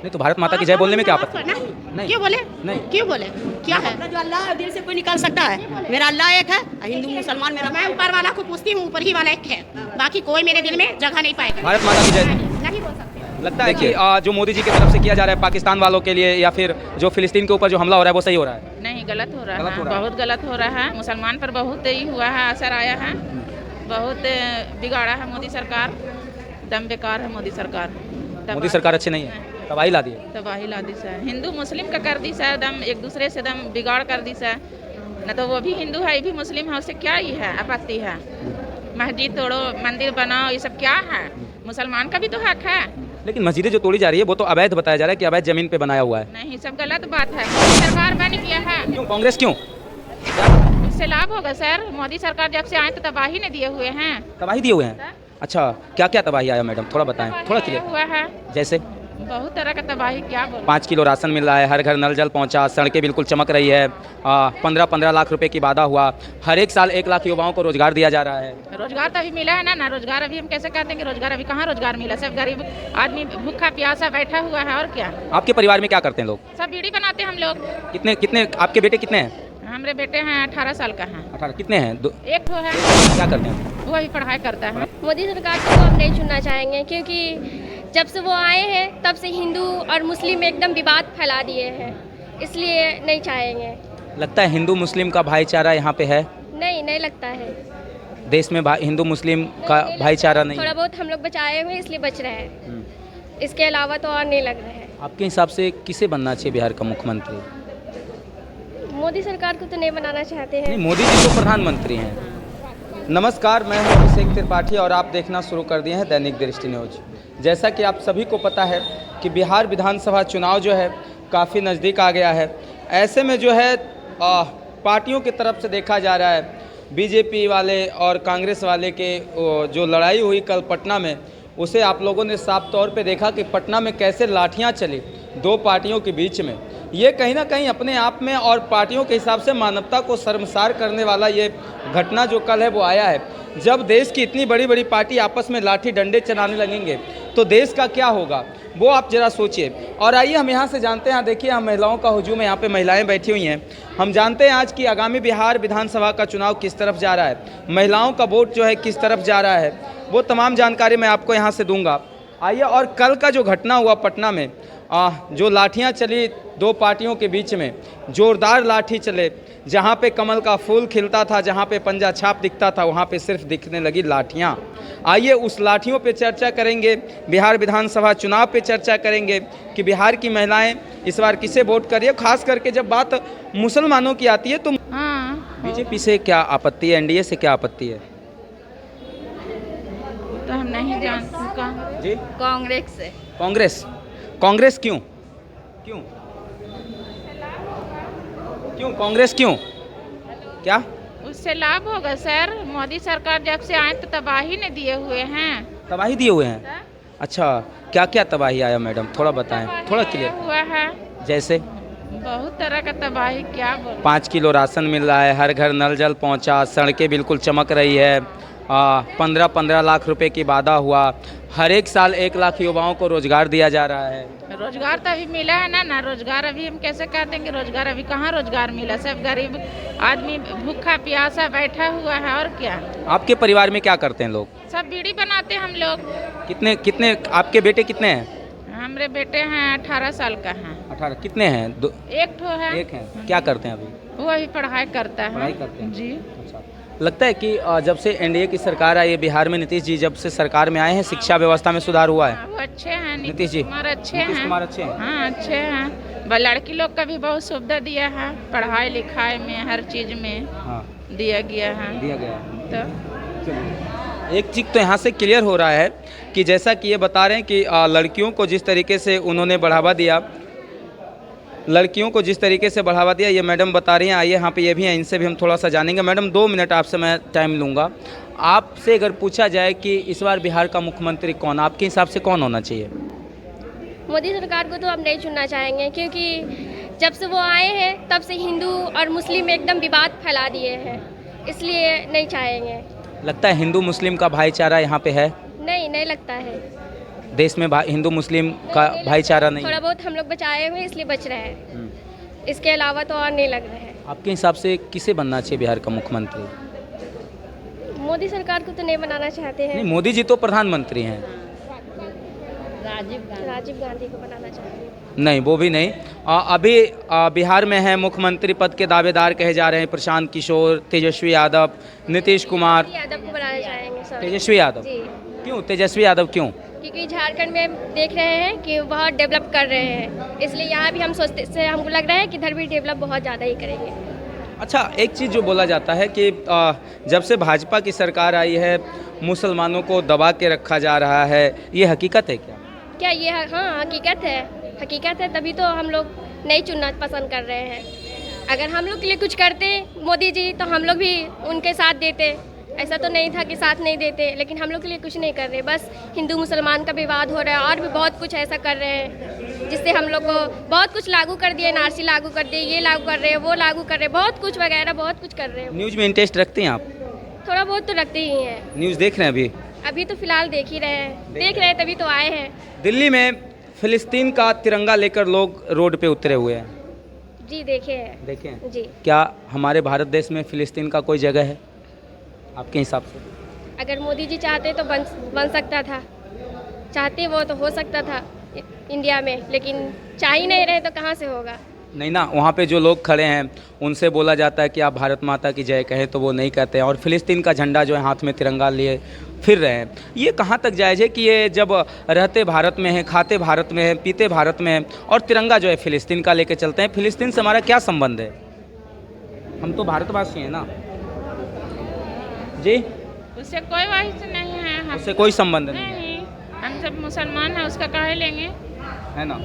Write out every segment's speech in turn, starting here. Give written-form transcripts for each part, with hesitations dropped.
नहीं तो भारत माता की जय बोलने में क्या आपत्ति? नहीं क्यों बोले? नहीं। क्यों बोले? क्या है? जो अल्लाह दिल से कोई निकाल सकता है? मेरा अल्लाह एक है, हिंदू मुसलमान मेरा, मैं ऊपर वाला को पूछती हूँ, ऊपर ही वाला एक है, बाकी कोई मेरे दिल में जगह नहीं पाएगा। भारत माता की जय नहीं बोल सकते। लगता है कि जो मोदी जी की तरफ से किया जा रहा है पाकिस्तान वालों के लिए या फिर जो फिलिस्तीन के ऊपर जो हमला हो रहा है वो सही हो रहा है? नहीं, गलत हो रहा गलत है, हो रहा है। बहुत गलत हो रहा है। मुसलमान पर बहुत ही हुआ है, असर आया है, बहुत बिगाड़ा है मोदी सरकार, दम बेकार है मोदी सरकार। मोदी सरकार अच्छी नहीं है, तबाही ला दी है। तबाही ला दी है, हिंदू मुस्लिम का कर दी है दम, एक दूसरे से दम बिगाड़ कर दी है। न तो वो भी हिंदू है, ये भी मुस्लिम है, उससे क्या ही है, आपत्ति है? मस्जिद तोड़ो, मंदिर बनाओ, ये सब क्या है? मुसलमान का भी तो हक है। लेकिन मस्जिदें जो तोड़ी जा रही है वो तो अवैध बताया जा रहा है कि अवैध जमीन पे बनाया हुआ है। नहीं, सब गलत बात है, मोदी सरकार बन किया है। क्यों कांग्रेस क्यों? इससे लाभ होगा सर, मोदी सरकार जब से आए तो तबाही ने दिए हुए हैं। तबाही दिए हुए हैं? अच्छा, क्या क्या तबाही आया मैडम, थोड़ा बताएं, थोड़ा तबाही क्लियर। हुआ है, जैसे बहुत तरह का तबाही, क्या बोल 5 किलो राशन मिल रहा है, हर घर नल जल पहुंचा, सड़कें बिल्कुल चमक रही है, 15-15 लाख रुपए की वादा हुआ, हर एक साल 1 लाख युवाओं को रोजगार दिया जा रहा है। रोजगार तो अभी मिला है ना रोजगार अभी हम कैसे कहते हैं कि रोजगार, अभी कहाँ रोजगार मिला? सब गरीब आदमी भूखा प्यासा बैठा हुआ है, और क्या? आपके परिवार में क्या करते हैं लोग? सब बीड़ी बनाते हैं हम लोग। कितने कितने आपके बेटे कितने हैं? हमारे बेटे हैं 18 साल का है, 18 कितने हैं? एक तो है, क्या करते हैं? वो अभी पढ़ाई करता है। मोदी सरकार को हम नहीं चुनना चाहेंगे, क्योंकि जब से वो आए हैं तब से हिंदू और मुस्लिम एकदम विवाद फैला दिए हैं, इसलिए नहीं चाहेंगे। लगता है हिंदू मुस्लिम का भाईचारा यहाँ पे है? नहीं लगता है। देश में हिंदू मुस्लिम का भाईचारा नहीं थोड़ा है? बहुत हम लोग बचाए हुए इसलिए बच रहे हैं, इसके अलावा तो और नहीं लग रहा है। आपके हिसाब से किसे बनना चाहिए बिहार का मुख्यमंत्री? मोदी सरकार को तो नहीं बनाना चाहते नहीं, हैं। मोदी जी तो प्रधानमंत्री हैं। नमस्कार, मैं हूं अभिषेक त्रिपाठी और आप देखना शुरू कर दिए हैं दैनिक दृष्टि न्यूज। जैसा कि आप सभी को पता है कि बिहार विधानसभा चुनाव जो है काफ़ी नज़दीक आ गया है। ऐसे में जो है पार्टियों की तरफ से देखा जा रहा है, बीजेपी वाले और कांग्रेस वाले के जो लड़ाई हुई कल पटना में, उसे आप लोगों ने साफ तौर पे देखा कि पटना में कैसे लाठियां चली दो पार्टियों के बीच में। ये कहीं ना कहीं अपने आप में और पार्टियों के हिसाब से मानवता को शर्मसार करने वाला ये घटना जो कल है वो आया है। जब देश की इतनी बड़ी बड़ी पार्टी आपस में लाठी डंडे चलाने लगेंगे तो देश का क्या होगा, वो आप जरा सोचिए। और आइए हम यहाँ से जानते हैं, देखिए हम महिलाओं का हुजूम है, यहाँ पे महिलाएं बैठी हुई हैं। हम जानते हैं आज की आगामी बिहार विधानसभा का चुनाव किस तरफ जा रहा है, महिलाओं का वोट जो है किस तरफ जा रहा है, वो तमाम जानकारी मैं आपको यहाँ से दूंगा। आइए, और कल का जो घटना हुआ पटना में, जो लाठियाँ चली दो पार्टियों के बीच में, जोरदार लाठी चले, जहाँ पे कमल का फूल खिलता था, जहाँ पे पंजा छाप दिखता था, वहाँ पे सिर्फ दिखने लगी लाठियाँ। आइए उस लाठियों पे चर्चा करेंगे, बिहार विधानसभा चुनाव पे चर्चा करेंगे कि बिहार की महिलाएं इस बार किसे वोट करिए। खास करके जब बात मुसलमानों की आती है तो बीजेपी से क्या आपत्ति है, एनडीए से क्या आपत्ति है? तो हम नहीं जानते जी, कांग्रेस से। कांग्रेस। कांग्रेस क्यों? क्यों क्यों कांग्रेस क्यों? क्या उससे लाभ होगा सर, मोदी सरकार जब से आए तो तबाही ने दिए हुए हैं। तबाही दिए हुए हैं? अच्छा, क्या क्या तबाही आया मैडम, थोड़ा बताएं, थोड़ा क्लियर। हुआ है, जैसे बहुत तरह का तबाही, क्या बोल 5 किलो राशन मिल रहा है, हर घर नल जल पहुंचा, सड़कें बिल्कुल चमक रही है, 15-15 लाख रुपए की वादा हुआ, हर एक साल 1 लाख युवाओं को रोजगार दिया जा रहा है। रोजगार तो अभी मिला है ना रोजगार अभी हम कैसे कहते हैं कि रोजगार, अभी कहाँ रोजगार मिला? सब गरीब आदमी भूखा प्यासा बैठा हुआ है, और क्या? आपके परिवार में क्या करते हैं लोग? सब बीड़ी बनाते हैं हम लोग। कितने कितने आपके बेटे कितने हैं? हमारे बेटे हैं 18 साल का है। 18 कितने हैं? एक ठो है। एक हैं। क्या करते हैं अभी? वो अभी पढ़ाई करता है। पढ़ाई करते हैं जी। अच्छा, लगता है कि जब से एनडीए की सरकार आई है बिहार में, नीतीश जी जब से सरकार में आए हैं, शिक्षा व्यवस्था में सुधार हुआ है? वो अच्छे हैं, नीतीश जी कुमार अच्छे नीतीश हैं। कुमार अच्छे हैं? हाँ अच्छे हैं, लड़की लोग का भी बहुत सुविधा दिया है, पढ़ाई लिखाई में हर चीज में हाँ दिया गया है। दिया गया है। तो एक चीज़ तो यहाँ से क्लियर हो रहा है कि जैसा कि ये बता रहे हैं कि लड़कियों को जिस तरीके से उन्होंने बढ़ावा दिया, लड़कियों को जिस तरीके से बढ़ावा दिया, ये मैडम बता रही हैं। आइए यहाँ पे ये भी हैं, इनसे भी हम थोड़ा सा जानेंगे। मैडम 2 मिनट आपसे मैं टाइम लूँगा। आपसे अगर पूछा जाए कि इस बार बिहार का मुख्यमंत्री कौन, आपके हिसाब से कौन होना चाहिए? मोदी सरकार को तो हम नहीं चुनना चाहेंगे, क्योंकि जब से वो आए हैं तब से हिंदू और मुस्लिम एकदम विवाद फैला दिए हैं, इसलिए नहीं चाहेंगे। लगता है हिंदू मुस्लिम का भाईचारा यहाँ पे है? नहीं लगता है। देश में हिंदू मुस्लिम का भाईचारा नहीं थोड़ा है। बहुत हम लोग बचाए हुए इसलिए बच रहे हैं, इसके अलावा तो और नहीं लग रहा है। आपके हिसाब से किसे बनना चाहिए बिहार का मुख्यमंत्री? मोदी सरकार को तो नहीं बनाना चाहते हैं, नहीं, मोदी जी तो प्रधानमंत्री हैं। राजीव गांधी को बनाना चाहते हैं। नहीं, वो भी नहीं। अभी बिहार में है मुख्यमंत्री पद के दावेदार कहे जा रहे हैं प्रशांत किशोर, तेजस्वी यादव, नीतीश कुमार। यादव को बनाना चाहेंगे सर। तेजस्वी यादव जी, क्यों? तेजस्वी यादव क्यों? क्योंकि झारखंड में देख रहे हैं कि बहुत डेवलप कर रहे हैं, इसलिए यहाँ भी हम सोचते से हमको लग रहा है कि इधर भी डेवलप बहुत ज़्यादा ही करेंगे। अच्छा, एक चीज़ जो बोला जाता है कि जब से भाजपा की सरकार आई है मुसलमानों को दबा के रखा जा रहा है, ये हकीकत है क्या? क्या ये हाँ हकीकत है, हकीकत है, तभी तो हम लोग नहीं चुनना पसंद कर रहे हैं। अगर हम लोग के लिए कुछ करते मोदी जी तो हम लोग भी उनके साथ देते, ऐसा तो नहीं था कि साथ नहीं देते, लेकिन हम लोग के लिए कुछ नहीं कर रहे, बस हिंदू मुसलमान का विवाद हो रहा है और भी बहुत कुछ ऐसा कर रहे हैं जिससे हम लोग को बहुत कुछ लागू कर दिए, एनआरसी लागू कर दिए, ये लागू कर रहे हैं, वो लागू कर रहे हैं, बहुत कुछ वगैरह बहुत कुछ कर रहे हैं। न्यूज़ में इंटरेस्ट रखते हैं आप? थोड़ा बहुत तो रखते ही हैं। न्यूज़ देख रहे हैं अभी? अभी तो फिलहाल देख ही रहे हैं, देख रहे हैं तभी तो आए हैं। दिल्ली में फिलिस्तीन का तिरंगा लेकर लोग रोड पे उतरे हुए हैं, जी देखे हैं। देखे हैं? जी, क्या हमारे भारत देश में फिलिस्तीन का कोई जगह है आपके हिसाब से? अगर मोदी जी चाहते तो बन सकता था, चाहते वो तो हो सकता था इंडिया में, लेकिन चाह ही नहीं रहे तो कहाँ से होगा। नहीं ना, वहाँ पे जो लोग खड़े हैं उनसे बोला जाता है कि आप भारत माता की जय कहें तो वो नहीं कहते हैं, और फिलिस्तीन का झंडा जो है हाथ में तिरंगा लिए फिर रहे हैं। ये कहाँ तक जायज़ है कि ये जब रहते भारत में हैं, खाते भारत में हैं, पीते भारत में हैं, और तिरंगा जो है फिलिस्तीन का लेके चलते हैं? फिलिस्तीन से हमारा क्या संबंध है? हम तो भारतवासी हैं ना जी, उससे कोई वाहित नहीं है, हम उससे कोई संबंध नहीं है, नहीं, हम सब मुसलमान हैं, उसका काहे लेंगे? है ना?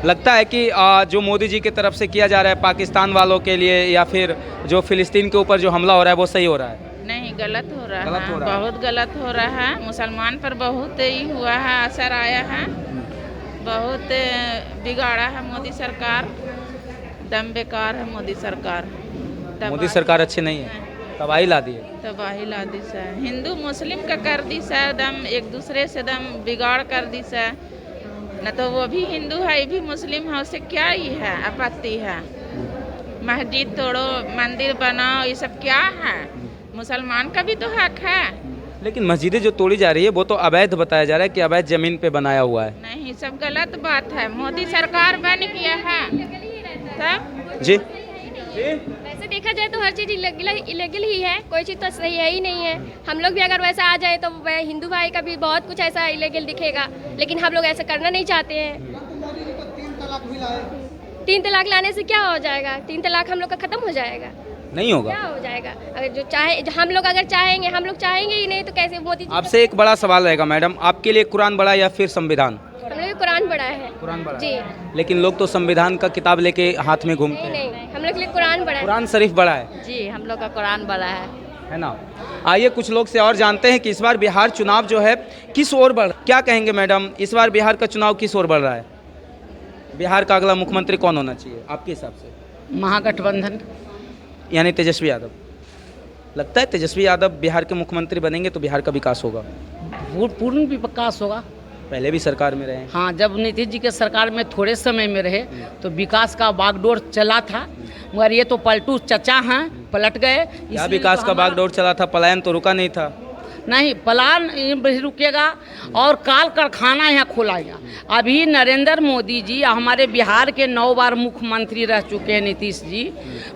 लगता है कि जो मोदी जी की तरफ से किया जा रहा है पाकिस्तान वालों के लिए, या फिर जो फिलिस्तीन के ऊपर जो हमला हो रहा है वो सही हो रहा है? नहीं, गलत हो रहा गलत है, हो रहा है। बहुत गलत हो रहा है। मुसलमान पर बहुत ही हुआ है, असर आया है, बहुत बिगाड़ा है मोदी सरकार, दम बेकार है मोदी सरकार। मोदी सरकार अच्छी नहीं है, तबाही ला दी है। तबाही ला दी है, हिंदू मुस्लिम का कर दी है दम, एक दूसरे से दम बिगाड़ कर दी है। न तो वो भी हिंदू है, ये भी मुस्लिम है, उससे क्या ही है, आपत्ति है? मस्जिद तोड़ो, मंदिर बनाओ, ये सब क्या है? मुसलमान का भी तो हक है। लेकिन मस्जिदें जो तोड़ी जा रही है वो तो अवैध बताया जा रहा है कि अवैध जमीन पे बनाया हुआ है। नहीं, सब गलत बात है, मोदी सरकार बन गया है तब। जी, वैसे देखा जाए तो हर चीज़ इलीगल ही है, कोई चीज़ तो सही है ही नहीं है। हम लोग भी अगर वैसा आ जाए तो वह हिंदू भाई का भी बहुत कुछ ऐसा इलीगल दिखेगा, लेकिन हम लोग ऐसा करना नहीं चाहते हैं। 3 तलाक लाने से क्या हो जाएगा? 3 तलाक हम लोग का खत्म हो जाएगा? नहीं होगा। क्या हो जाएगा? अगर जो चाहे हम लोग अगर चाहेंगे, हम लोग चाहेंगे ही नहीं तो कैसे मोदी जी? आपसे एक बड़ा सवाल रहेगा मैडम, आपके लिए कुरान बड़ा या फिर संविधान? हम लोग कुरान बड़ा है। कुरान बड़ा जी, लेकिन लोग तो संविधान का किताब लेके हाथ में घूमते नहीं हैं। नहीं, हम लोग के लिए कुरान बड़ा है। कुरान शरीफ बड़ा है जी, हम लोग का कुरान बड़ा है ना? आइए कुछ लोग से और जानते हैं कि इस बार बिहार चुनाव जो है किस ओर बढ़, क्या कहेंगे मैडम, इस बार बिहार का चुनाव किस ओर बढ़ रहा है? बिहार का अगला मुख्यमंत्री कौन होना चाहिए आपके हिसाब से? महागठबंधन। यानी तेजस्वी यादव। लगता है तेजस्वी यादव बिहार के मुख्यमंत्री बनेंगे तो बिहार का विकास होगा? पूर्ण विकास होगा। पहले भी सरकार में रहे हैं। हाँ, जब नीतीश जी के सरकार में थोड़े समय में रहे तो विकास का बागडोर चला था, मगर ये तो पलटू चचा हैं, पलट गए। क्या विकास का बागडोर चला था? पलायन तो रुका नहीं था। नहीं, पलायन भी रुकेगा और काल कारखाना यहाँ खोला गया। अभी नरेंद्र मोदी जी हमारे बिहार के 9 बार मुख्यमंत्री रह चुके हैं, नीतीश जी,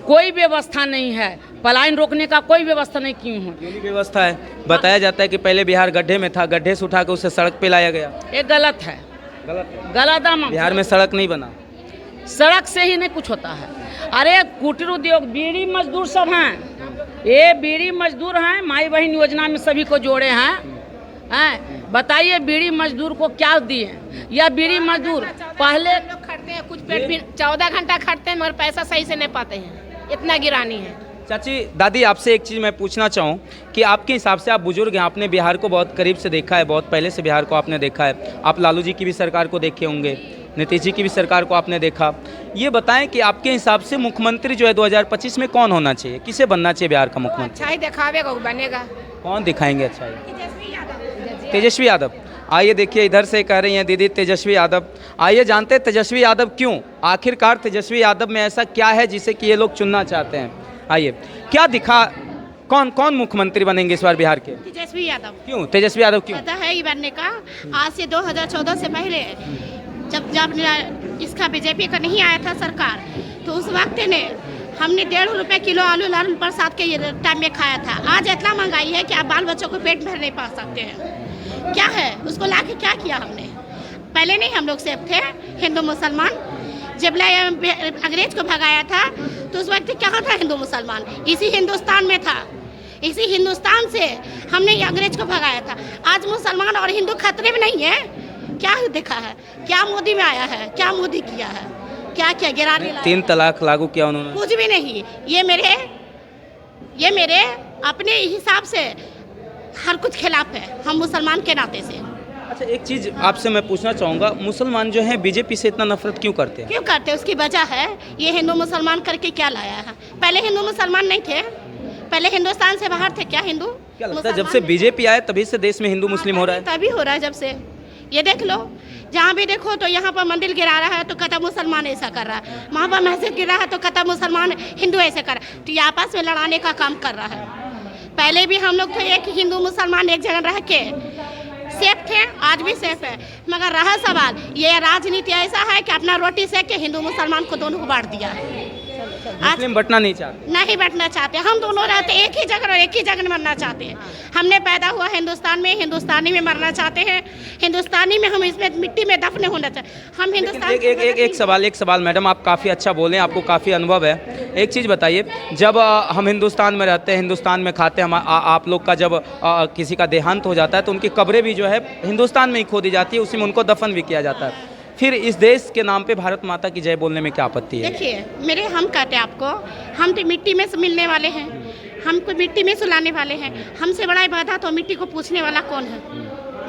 कोई व्यवस्था नहीं है, पलायन रोकने का कोई व्यवस्था नहीं क्यों हो? क्यों नहीं व्यवस्था है? बताया जाता है कि पहले बिहार गड्ढे में था, गड्ढे से उठा के उसे सड़क पे लाया गया। ये गलत है, गलत है। बिहार में सड़क नहीं बना, सड़क से ही नहीं कुछ होता है। अरे कुटीर उद्योग, बीड़ी मजदूर सब हैं, ये बीड़ी मजदूर हैं, माई बहन योजना में सभी को जोड़े हैं। बताइए बीड़ी मजदूर को क्या दिए? या बीड़ी मजदूर पहले लोग खटते हैं, कुछ पेट भी 14 घंटा खटते हैं मगर पैसा सही से नहीं पाते हैं, इतना गिरानी है। चाची दादी, आपसे एक चीज़ मैं पूछना चाहूँ कि आपके हिसाब से, आप बुजुर्ग हैं, आपने बिहार को बहुत करीब से देखा है, बहुत पहले से बिहार को आपने देखा है, आप लालू जी की भी सरकार को देखे होंगे, नीतीश जी की भी सरकार को आपने देखा, ये बताएं कि आपके हिसाब से मुख्यमंत्री जो है 2025 में कौन होना चाहिए, किसे बनना चाहिए बिहार का मुख्यमंत्री? अच्छा ही दिखावेगा वो बनेगा। कौन दिखाएंगे अच्छा? तेजस्वी यादव। आइए देखिए, इधर से कह रही हैं दीदी तेजस्वी यादव। आइए जानते हैं तेजस्वी यादव क्यों, आखिरकार तेजस्वी यादव में ऐसा क्या है जिसे कि ये लोग चुनना चाहते हैं। आइए, क्या दिखा, कौन कौन मुख्यमंत्री बनेंगे इस बार बिहार के? तेजस्वी यादव। क्यों तेजस्वी यादव क्यों? पता है ये बनने का, आज से 2014 से पहले जब जब इसका बीजेपी का नहीं आया था सरकार, तो उस वक्त ने हमने 1.5 रुपये किलो आलू लालू प्रसाद के टाइम में खाया था। आज इतना महंगाई है कि आप बाल बच्चों को पेट भर नहीं पा सकते हैं। क्या है उसको ला के क्या किया हमने? पहले नहीं हम लोग सेफ थे हिंदू मुसलमान, जब अंग्रेज को भगाया था तो उस वक्त क्या था हिंदू मुसलमान इसी हिंदुस्तान में था, इसी हिंदुस्तान से हमने ये अंग्रेज को भगाया था। आज मुसलमान और हिंदू खतरे में नहीं है। क्या देखा है, क्या मोदी में आया है, क्या मोदी किया है, क्या क्या गिराने 3 तलाक लागू किया उन्होंने? कुछ भी नहीं। ये मेरे अपने हिसाब से हर कुछ खिलाफ है, हम मुसलमान के नाते से। अच्छा, एक चीज़ आपसे मैं पूछना चाहूँगा, मुसलमान जो हैं बीजेपी से इतना नफरत क्यों करते हैं? क्यों करते हैं उसकी वजह है, ये हिंदू मुसलमान करके क्या लाया है। पहले हिंदू मुसलमान नहीं थे, पहले हिंदुस्तान से बाहर थे क्या हिंदू? क्या लगता है जब से बीजेपी आए तभी से देश में हिंदू मुस्लिम हो रहा है? तभी हो रहा है जब से। ये देख लो, जहाँ भी देखो तो यहाँ पर मंदिर गिरा रहा है तो कहता मुसलमान ऐसा कर रहा है, वहाँ पर मस्जिद गिरा है तो कहता मुसलमान हिंदू ऐसे कर रहा है। तो ये आपस में लड़ाने का काम कर रहा है। पहले भी हम लोग थे एक हिंदू मुसलमान एक जगह रह के सेफ थे, आज भी सेफ है। मगर रहा सवाल, ये राजनीति ऐसा है कि अपना रोटी सेक के हिंदू मुसलमान को दोनों को बांट दिया है। मुस्लिम बटना नहीं चाहते? नहीं बैठना चाहते, हम दोनों रहते एक ही जगह और एक ही जगह मरना चाहते हैं। हमने पैदा हुआ हिंदुस्तान में, हिंदुस्तानी में मरना चाहते हैं, हिंदुस्तानी में हम इसमें मिट्टी में दफन होना चाहते हैं। हम हिंदुस्तान एक सवाल मैडम, आप काफ़ी अच्छा बोलें, आपको काफ़ी अनुभव है। एक चीज़ बताइए, जब हम हिंदुस्तान में रहते हैं, हिंदुस्तान में खाते हैं, आप लोग का जब किसी का देहांत हो जाता है तो उनकी कब्रें भी जो है हिंदुस्तान में ही खोदी जाती है, उसी में उनको दफन भी किया जाता है। फिर इस देश के नाम पे भारत माता की जय बोलने में क्या आपत्ति है? देखिए हम कहते हैं आपको, हम तो मिट्टी में से मिलने वाले हैं, हमको मिट्टी में सुलाने वाले हैं। हमसे बड़ा इबादत तो मिट्टी को पूछने वाला कौन है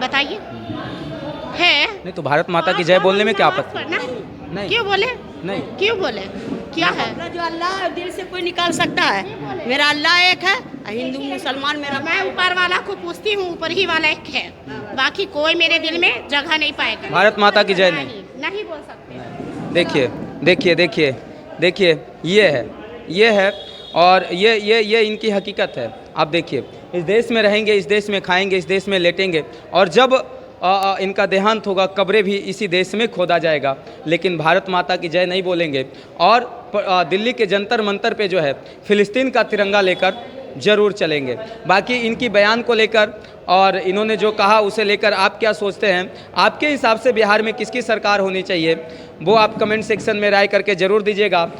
बताइए? है नहीं तो भारत माता की जय बोलने में क्या आपत्ति? नहीं। क्यों बोले? नहीं क्यों बोले? क्या है? जो अल्लाह दिल से कोई निकाल सकता है। मेरा अल्लाह एक है, हिंदू मुसलमान मेरा। मैं ऊपर वाला को पूछती हूँ, ऊपर ही वाला एक है, बाकी कोई मेरे दिल में जगह नहीं पाएगा। भारत माता की जय नहीं बोल सकते। देखिए ये है और ये इनकी हकीकत है। आप देखिए, इस देश में रहेंगे, इस देश में खाएंगे, इस देश में लेटेंगे, और जब इनका देहांत होगा कब्रें भी इसी देश में खोदा जाएगा, लेकिन भारत माता की जय नहीं बोलेंगे। और दिल्ली के जंतर मंतर पे जो है फिलिस्तीन का तिरंगा लेकर जरूर चलेंगे। बाकी इनकी बयान को लेकर और इन्होंने जो कहा उसे लेकर आप क्या सोचते हैं? आपके हिसाब से बिहार में किसकी सरकार होनी चाहिए, वो आप कमेंट सेक्शन में राय करके ज़रूर दीजिएगा।